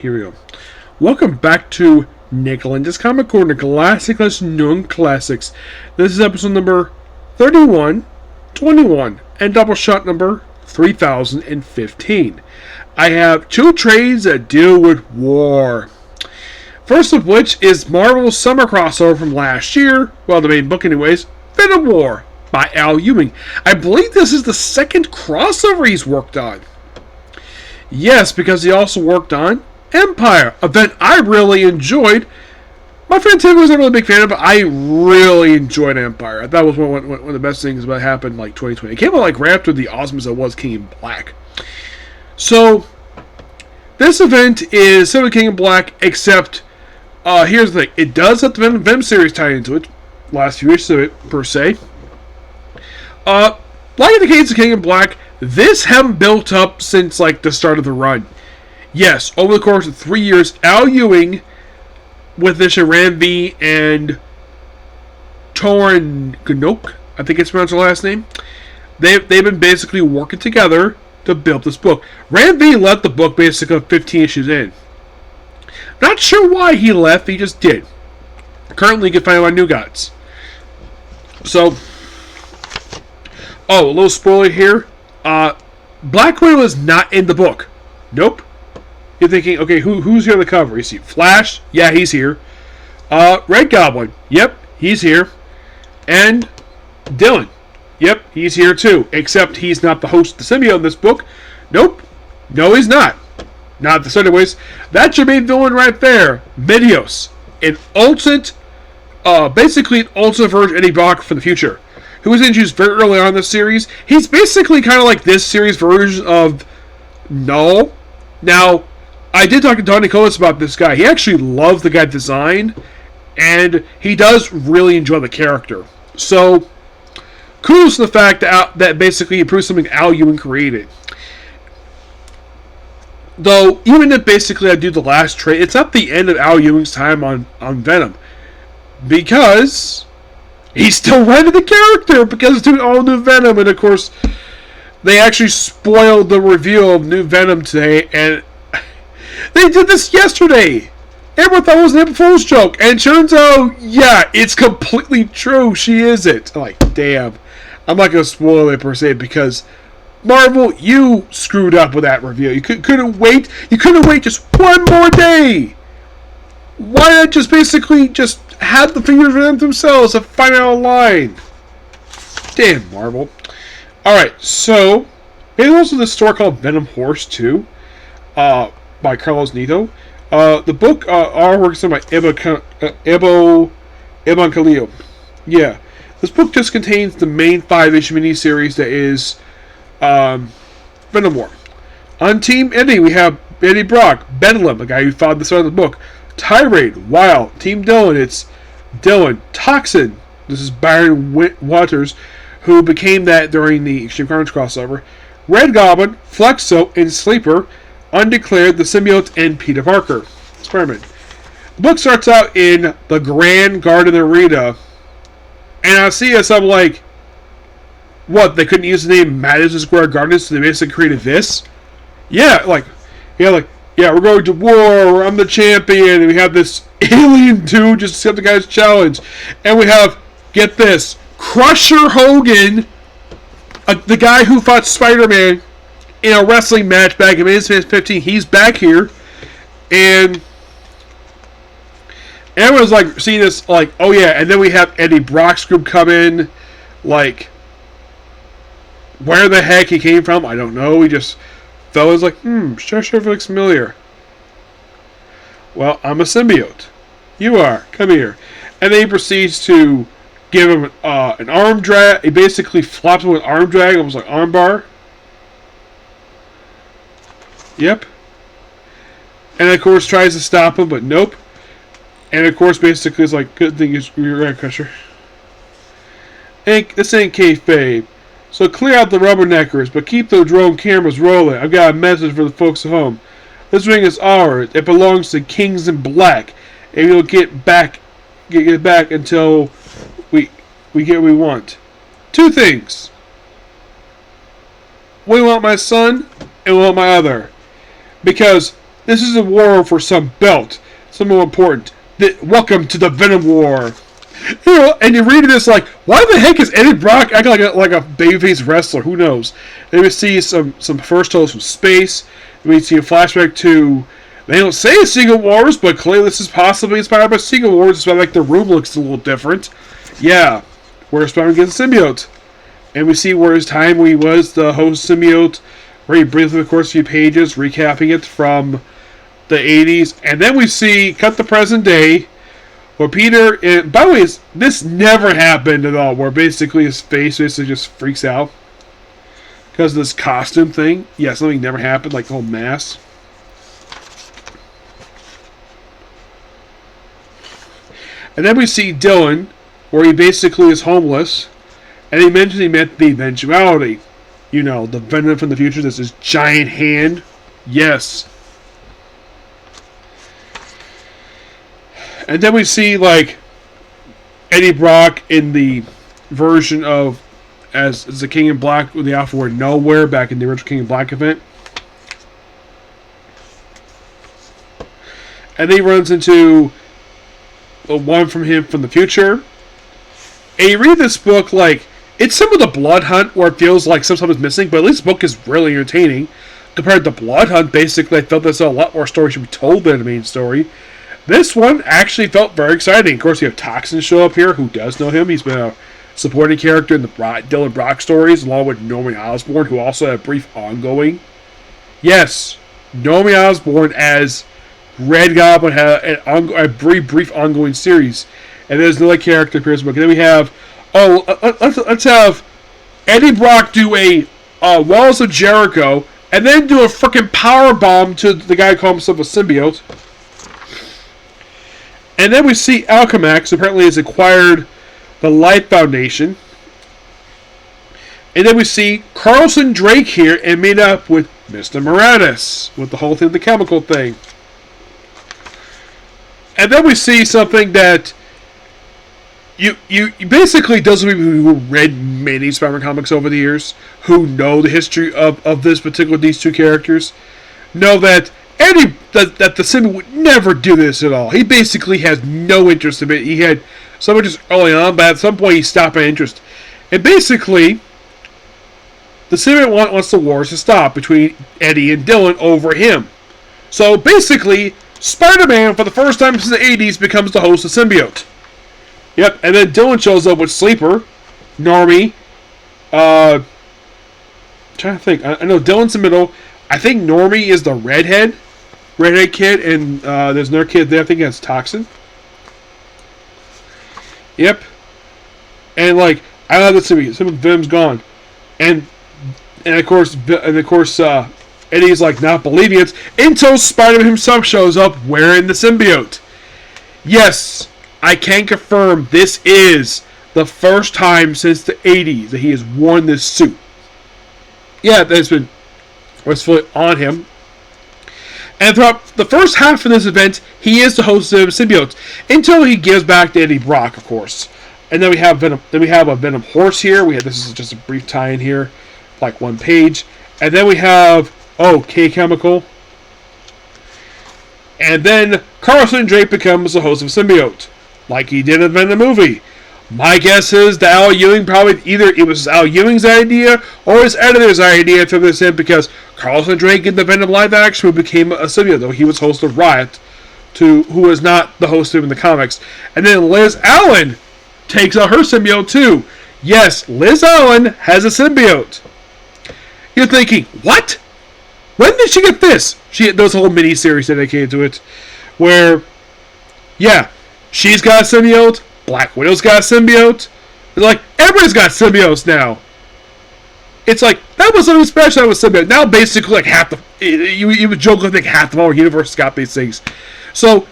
Here we go. Welcome back to Lenz Comic Corner, Classic Known Classics. This is episode number 31, 21, and Doubleshot number 3015. I have two trades that deal with war. First of which is Marvel's summer crossover from last year, well, the main book anyways, Venom War by Al Ewing. I believe this is the second crossover he's worked on. Yes, because he also worked on Empire, a event I really enjoyed. My friend Tim wasn't really a big fan of it, but I really enjoyed Empire. I thought it was one of the best things that happened in 2020. It came out right after the awesomeness that was King in Black. So, this event is similar to King in Black, except, here's the thing. It does have the Venom series tied into it. Last few issues of it, per se. Like in the case of King in Black, this hadn't built up since, the start of the run. Yes, over the course of 3 years, Al Ewing, with this Ram V and Torin Ganok, I think it's pronounced the last name, they've been basically working together to build this book. Ram V left the book basically 15 issues in. Not sure why he left, he just did. Currently, you can find him on New Gods. So, a little spoiler here. Black Widow is not in the book. Nope. You're thinking, okay, who's here on the cover? You see Flash? Yeah, he's here. Red Goblin? Yep, he's here. And Dylan? Yep, he's here too. Except he's not the host of the symbiote in this book. Nope. No, he's not. Not the anyways. That's your main villain right there. Medios. An alternate, basically an alternate version of Eddie Brock from the future, who was introduced very early on in the series. He's basically kind of like this series version of Null. Now, I did talk to Don Nicholas about this guy. He actually loves the guy's design, and he does really enjoy the character. So, kudos to the fact that basically he proved something Al Ewing created. Though, even if basically I do the last trade, it's not the end of Al Ewing's time on Venom. Because he's still writing the character, because it's doing all new Venom, and of course, they actually spoiled the reveal of new Venom today, and they did this yesterday. Everyone thought it was an April Fool's joke, and turns out, yeah, it's completely true. She is it. I'm like, damn. I'm not going to spoil it per se, because Marvel, you screwed up with that reveal. You couldn't wait. You couldn't wait just one more day. Why not just basically just have the figures for them themselves to find out a line? Damn, Marvel. Alright, so there's also this story called Venom Horse 2 by Carlos Nito. The book artwork is done by Ebo Calillo. Yeah. This book just contains the main 5-issue miniseries that is Venom War. On Team Eddie, we have Eddie Brock, Bedlam, the guy who found the start of the book, Tirade, Wild, Team Dylan, it's Dylan, Toxin, this is Byron Waters, who became that during the Extreme Carnage crossover, Red Goblin, Flexo, and Sleeper, Undeclared, the Symbiote, and Peter Parker, Spider-Man. The book starts out in the Grand Garden Arena, and I see this, I'm like, what, they couldn't use the name Madison Square Garden, so they basically created this? Yeah, we're going to war, I'm the champion, and we have this alien dude just accept the guy's challenge, and we have, get this, Crusher Hogan, the guy who fought Spider-Man in a wrestling match back in 2015, he's back here, and everyone's like seeing this, like, oh yeah, and then we have Eddie Brock's group come in, like, where the heck he came from, I don't know, he just felt like, sure looks familiar. Well, I'm a symbiote. You are, come here. And then he proceeds to give him an arm drag. He basically flops him with an arm drag, almost like arm bar. Yep. And of course tries to stop him, but nope. And of course basically it's like, good thing you're right, Crusher. This ain't kayfabe. So clear out the rubberneckers, but keep the drone cameras rolling. I've got a message for the folks at home. This ring is ours. It belongs to Kings in Black. And we'll get it back until we get what we want. Two things. We want my son, and we want my other. Because This is a war for some belt. Some more important. Welcome to the Venom War. You know, and you're reading this like, why the heck is Eddie Brock acting like a babyface wrestler? Who knows? Then we see some first photos from space. We see a flashback to, they don't say Secret Wars, but clearly this is possibly inspired by Secret Wars. It's like the room looks a little different. Yeah, where Spider-Man gets a symbiote. And we see where his time when he was the host symbiote, where he briefly, of course, a few pages, recapping it from the 80s. And then we see, cut the present day, where Peter, by the way, this never happened at all, where basically his face basically just freaks out because of this costume thing. Yeah, something never happened, like the whole mask. And then we see Dylan, where he basically is homeless, and he mentioned he met the eventuality. You know, the Venom from the future, this is giant hand. Yes. And then we see, like, Eddie Brock in the version of as the King in Black with the Alpha Word Nowhere back in the original King in Black event. And then he runs into one from him from the future. And you read this book, like, it's some of the Blood Hunt where it feels like some stuff is missing, but at least the book is really entertaining. Compared to Blood Hunt, basically, I felt there's a lot more story should be told than the main story. This one actually felt very exciting. Of course, you have Toxin show up here. Who does know him? He's been a supporting character in the Dylan Brock stories, along with Normie Osborn, who also had a brief ongoing. Yes, Normie Osborn as Red Goblin had a brief ongoing series. And there's another character appears in the book. And then we have, let's have Eddie Brock do a Walls of Jericho, and then do a freaking power bomb to the guy who calls himself a symbiote. And then we see Alchemax, who apparently has acquired the Light Foundation. And then we see Carlson Drake here and meet up with Mr. Moranis with the whole thing, the chemical thing. And then we see something that you basically, those of you who read many Spider-Man comics over the years, who know the history of these two characters, know that that the symbiote would never do this at all. He basically has no interest in it. He had some interest early on, but at some point he stopped my interest. And basically, the symbiote wants the wars to stop between Eddie and Dylan over him. So basically, Spider-Man, for the first time since the 80s, becomes the host of Symbiote. Yep, and then Dylan shows up with Sleeper, Normie, I'm trying to think. I know Dylan's in the middle. I think Normie is the redhead kid, and there's another kid there. I think that's Toxin. Yep. And like, I love this movie. Some of Venom's gone, and of course, Eddie's like not believing it until Spider-Man himself shows up wearing the symbiote. Yes, I can confirm this is the first time since the 80s that he has worn this suit. Yeah, that's been fully on him. And throughout the first half of this event, he is the host of Symbiotes until he gives back to Eddie Brock, of course. And then we have Venom. Then we have a Venom horse here. This is just a brief tie-in here, like one page. And then we have K Chemical. And then Carlson Drake becomes the host of Symbiote, like he did in the Venom movie. My guess is that Al Ewing probably either it was Al Ewing's idea or his editor's idea to this in, because Carlson Drake in the Venom live action became a symbiote, though he was host of Riot, who was not the host of him in the comics. And then Liz Allen takes out her symbiote too. Yes, Liz Allen has a symbiote. You're thinking, what? When did she get this? There was a whole mini-series dedicated to it, where, yeah, she's got a symbiote, Black Widow's got a symbiote. It's like, everybody's got symbiotes now. It's like, that was something special, that was symbiote. Now, basically, like, half the... You would joke, I think half the whole universe got these things. So,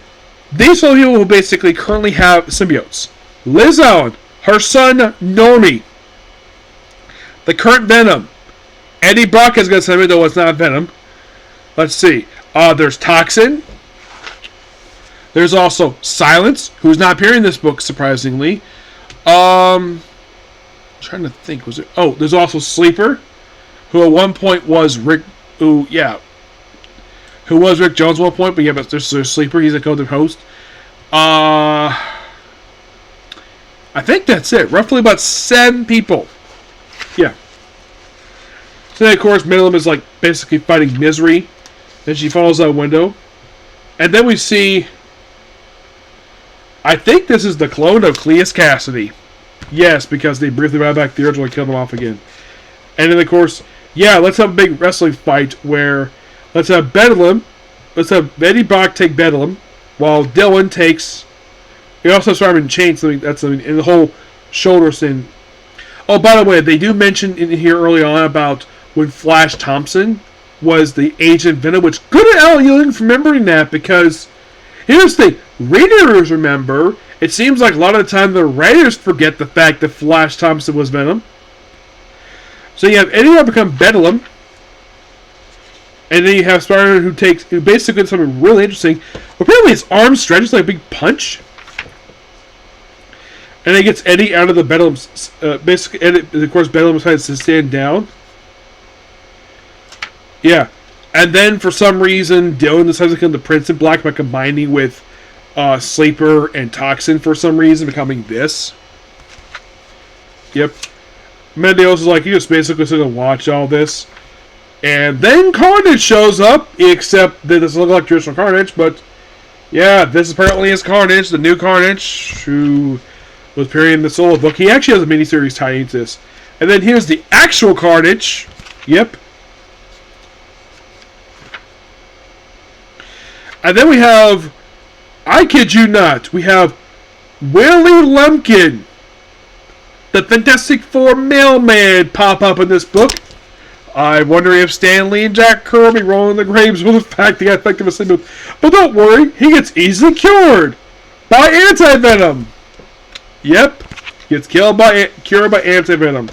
these are people who basically currently have symbiotes. Liz Allen, her son, Normie. The current Venom. Eddie Brock has got a symbiote, though it's not Venom. Let's see. There's Toxin. There's also Silence, who's not appearing in this book, surprisingly. I'm trying to think. Was it? Oh, there's also Sleeper, who at one point was Rick. Who who was Rick Jones at one point, but yeah, but this is a sleeper. He's a co host. I think that's it. Roughly about 7 people. Yeah. So then, of course, Venom is like basically fighting Misery. Then she falls out a window. And then we see, I think this is the clone of Cleus Cassidy. Yes, because they briefly brought back the original and killed him off again. And then, of course, yeah, let's have a big wrestling fight where let's have Bedlam. Let's have Eddie Brock take Bedlam, while Dylan takes. We also have Spider-Man Chain, something that's in the whole shoulder thing. Oh, by the way, they do mention in here early on about when Flash Thompson was the Agent Venom, which good at Al Ewing for remembering that, because here's the thing, readers remember. It seems like a lot of the time the writers forget the fact that Flash Thompson was Venom. So you have Eddie become Bedlam. And then you have Spider-Man who basically does something really interesting. Apparently his arm stretches like a big punch. And he gets Eddie out of the Bedlam's... basically, Eddie, of course, Bedlam decides to stand down. Yeah. And then, for some reason, Dylan decides to become the Prince in Black by combining with Sleeper and Toxin for some reason, becoming this. Yep. Mendeos is like, he just basically sitting and watch all this. And then Carnage shows up, except that this looks like traditional Carnage, but yeah, this apparently is Carnage, the new Carnage, who was appearing in the solo book. He actually has a miniseries tied into this. And then here's the actual Carnage. Yep. And then we have, I kid you not, we have Willie Lumpkin, the Fantastic Four mailman, pop up in this book. I'm wondering if Stan Lee and Jack Kirby rolling the graves with the fact they got effective a symbiote. But don't worry, he gets easily cured by Anti-Venom. Yep, gets cured by Anti-Venom.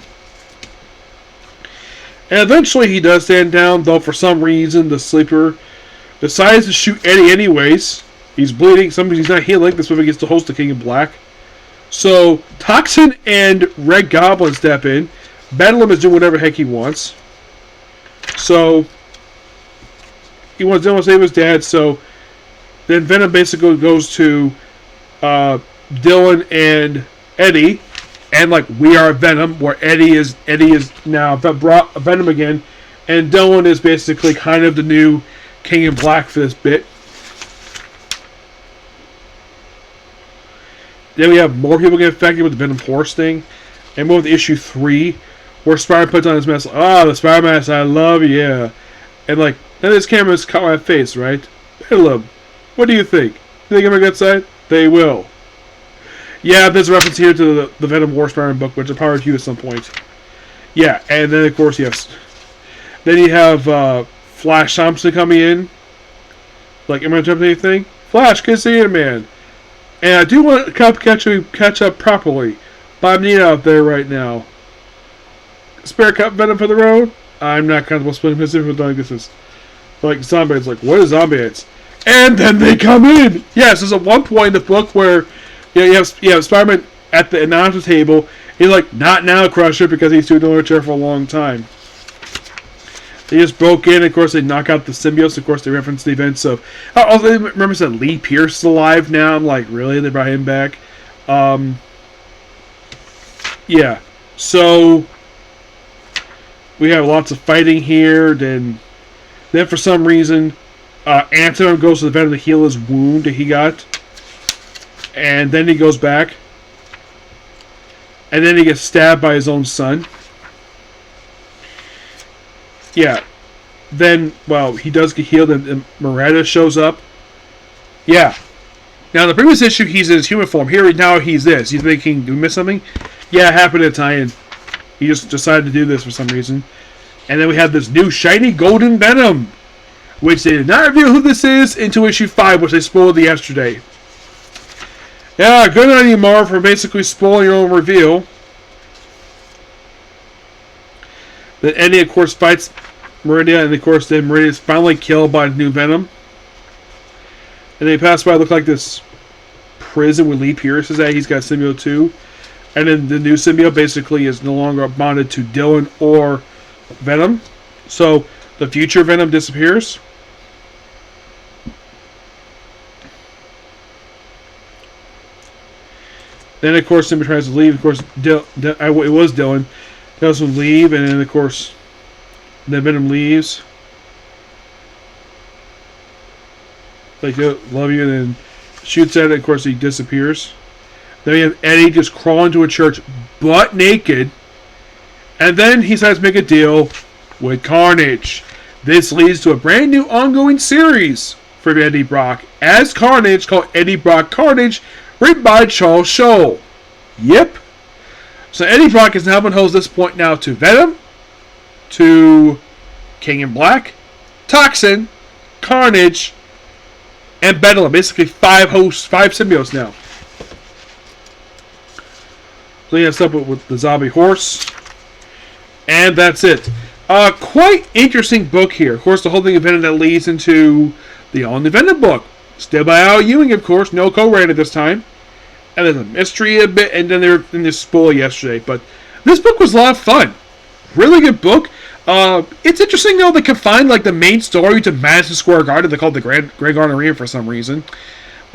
And eventually he does stand down, though for some reason the Sleeper decides to shoot Eddie anyways. He's bleeding, somebody's not healing. This way he gets to host the King in Black. So Toxin and Red Goblin step in. Bedlam is doing whatever heck he wants. So he wants to save his dad. So then Venom basically goes to Dylan and Eddie, and like we are Venom, where Eddie is now Venom again, and Dylan is basically kind of the new King in Black for this bit. Then we have more people get affected with the Venom Horse thing, and more with issue 3. Where Spider puts on his mask, the Spider mask, I love you, yeah. And like, now this camera's caught my face, right? Bedlam, what do you think? Think I'm a good side? They will. Yeah, there's a reference here to the Venom War Spider-Man book, which I'll probably review at some point. Yeah, and then of course, yes. Then you have Flash Thompson coming in. Like, am I jumping anything? Flash, good seeing you, man. And I do want to catch up properly, but I'm neat out there right now. Spare cup Venom for the road? I'm not comfortable splitting his info like this is like Zombie's like, what is Zombie's? And then they come in! Yes, there's a one point in the book where you have Spider-Man at the announcer table. He's like, not now, Crusher, because he's doing the chair for a long time. They just broke in, of course they knock out the symbiotes, of course they reference the events of also they remember that Lee Pierce is alive now. I'm like, really? They brought him back? Yeah. So we have lots of fighting here. Then for some reason, Anti-Venom goes to the Venom to heal his wound that he got. And then he goes back. And then he gets stabbed by his own son. Yeah. Then, well, he does get healed and Moretta shows up. Yeah. Now, in the previous issue, he's in his human form. Here, now, he's this. You thinking, do we miss something? Yeah, it happened to tie-in. He just decided to do this for some reason. And then we have this new shiny golden Venom, which they did not reveal who this is until issue 5, which they spoiled yesterday. Yeah, good on you, Marv, for basically spoiling your own reveal. Then Eddie, of course, fights Meridia, and of course, then Meridia is finally killed by new Venom. And they pass by, look like this prison where Lee Pierce is at. He's got symbiote too. And then the new symbiote basically is no longer bonded to Dylan or Venom. So the future Venom disappears. Then, of course, somebody tries to leave. Of course, it was Dylan. Doesn't leave, and then, of course, then Venom leaves. Like, love you, and then shoots at it. Of course, he disappears. Then we have Eddie just crawling into a church, butt naked. And then he decides to make a deal with Carnage. This leads to a brand new ongoing series for Eddie Brock as Carnage, called Eddie Brock Carnage, written by Charles Scholl. Yep. So Eddie Brock has now been host at this point now to Venom, to King in Black, Toxin, Carnage, and Bedlam. Basically 5 hosts, 5 symbiotes now. So he has stuff with the zombie horse. And that's it. Quite interesting book here. Of course, the whole thing of Venom that leads into the all-new Venom book. Still by Al Ewing, of course. No co-writer this time. And there's a mystery a bit. And then they're in this spoiler yesterday. But this book was a lot of fun. Really good book. It's interesting, though, they confined like the main story to Madison Square Garden. They called it the Grand Garden Arena for some reason.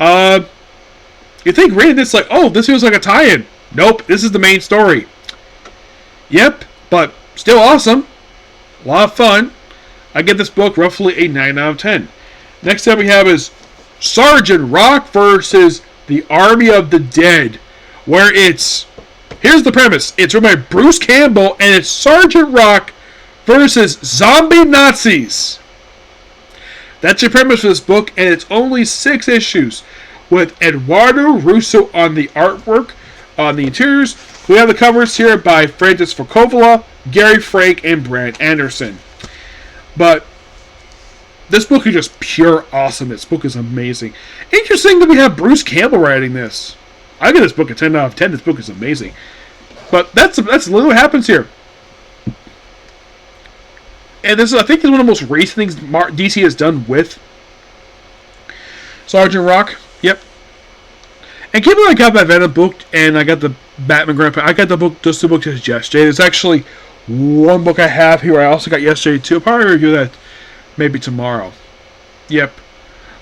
You think reading this like, oh, this feels like a tie-in. Nope, this is the main story. Yep, but still awesome. A lot of fun. I give this book roughly a 9 out of 10. Next up we have is Sergeant Rock versus the Army of the Dead. Where it's... Here's the premise. It's written by Bruce Campbell, and it's Sergeant Rock versus zombie Nazis. That's your premise for this book, and it's only 6 issues. With Eduardo Russo on the artwork, on the interiors. We have the covers here by Francis Furcovola, Gary Frank, and Brad Anderson. But this book is just pure awesomeness. This book is amazing. Interesting that we have Bruce Campbell writing this. I give this book a 10 out of 10. This book is amazing. But that's literally what happens here. And this is, I think, is one of the most recent things DC has done with Sergeant Rock. Yep. And keep in mind, I got that Venom book, and I got the Batman Grandpa. I got the book, just the book just yesterday. There's actually one book I have here I also got yesterday, too. I'll probably review that maybe tomorrow. Yep.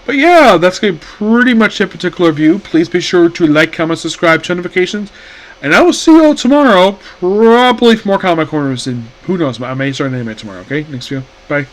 But yeah, that's going to be pretty much a particular review. Please be sure to like, comment, subscribe, turn notifications. And I will see you all tomorrow, probably for more Comic Corners, and who knows, I may start an anime tomorrow, okay? Next video. Bye.